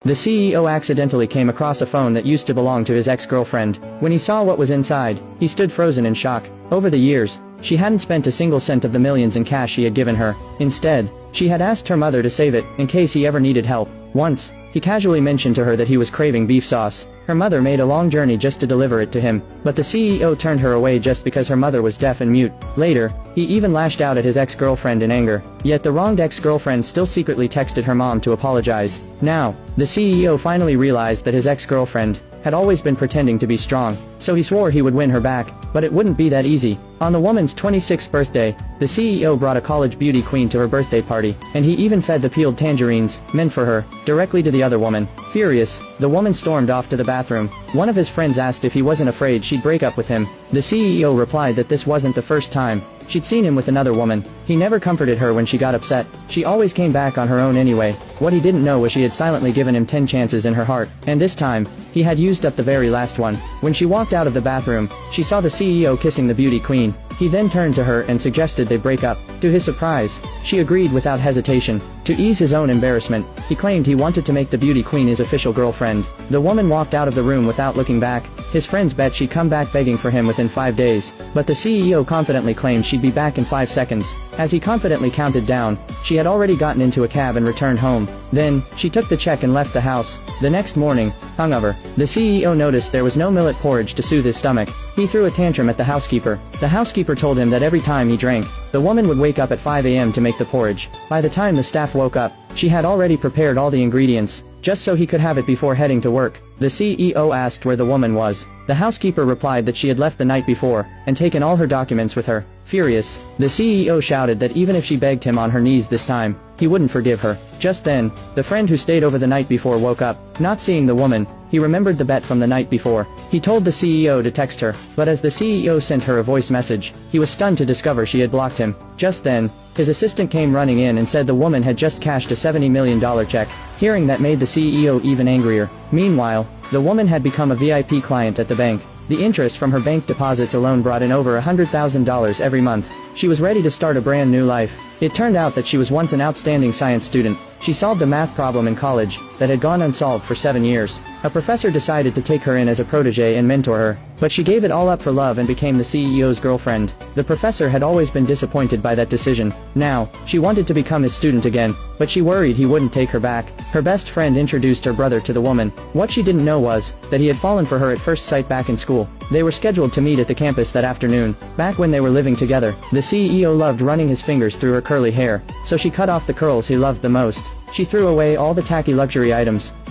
The CEO accidentally came across a phone that used to belong to his ex-girlfriend. When he saw what was inside, he stood frozen in shock. Over the years, she hadn't spent a single cent of the millions in cash he had given her. Instead, she had asked her mother to save it, in case he ever needed help. Once, he casually mentioned to her that he was craving beef sauce. Her mother made a long journey just to deliver it to him, but the CEO turned her away just because her mother was deaf and mute. Later, he even lashed out at his ex-girlfriend in anger. Yet the wronged ex-girlfriend still secretly texted her mom to apologize. Now, the CEO finally realized that his ex-girlfriend had always been pretending to be strong, so he swore he would win her back, but it wouldn't be that easy. On the woman's 26th birthday, the CEO brought a college beauty queen to her birthday party, and he even fed the peeled tangerines, meant for her, directly to the other woman. Furious, the woman stormed off to the bathroom. One of his friends asked if he wasn't afraid she'd break up with him. The CEO replied that this wasn't the first time she'd seen him with another woman. He never comforted her when she got upset. She always came back on her own anyway. What he didn't know was she had silently given him 10 chances in her heart, and this time, he had used up the very last one. When she walked out of the bathroom, she saw the CEO kissing the beauty queen. He then turned to her and suggested they break up. To his surprise, she agreed without hesitation. To ease his own embarrassment, he claimed he wanted to make the beauty queen his official girlfriend. The woman walked out of the room without looking back. His friends bet she'd come back begging for him within 5 days, but the CEO confidently claimed she'd be back in 5 seconds. As he confidently counted down, she had already gotten into a cab and returned home. Then, she took the check and left the house. The next morning, hungover, the CEO noticed there was no millet porridge to soothe his stomach. He threw a tantrum at the housekeeper. The housekeeper told him that every time he drank, the woman would wake up at 5 a.m. to make the porridge. By the time the staff woke up, she had already prepared all the ingredients, just so he could have it before heading to work. The CEO asked where the woman was. The housekeeper replied that she had left the night before, and taken all her documents with her. Furious, the CEO shouted that even if she begged him on her knees this time, he wouldn't forgive her. Just then, the friend who stayed over the night before woke up. Not seeing the woman, he remembered the bet from the night before. He told the CEO to text her, but as the CEO sent her a voice message, he was stunned to discover she had blocked him. Just then, his assistant came running in and said the woman had just cashed a $70 million check. Hearing that made the CEO even angrier. Meanwhile, the woman had become a VIP client at the bank. The interest from her bank deposits alone brought in over $100,000 every month. She was ready to start a brand new life. It turned out that she was once an outstanding science student. She solved a math problem in college that had gone unsolved for 7 years. A professor decided to take her in as a protege and mentor her, but she gave it all up for love and became the CEO's girlfriend. The professor had always been disappointed by that decision. Now, she wanted to become his student again, but she worried he wouldn't take her back. Her best friend introduced her brother to the woman. What she didn't know was that he had fallen for her at first sight back in school. They were scheduled to meet at the campus that afternoon. Back when they were living together, the CEO loved running his fingers through her curly hair, so she cut off the curls he loved the most. She threw away all the tacky luxury items.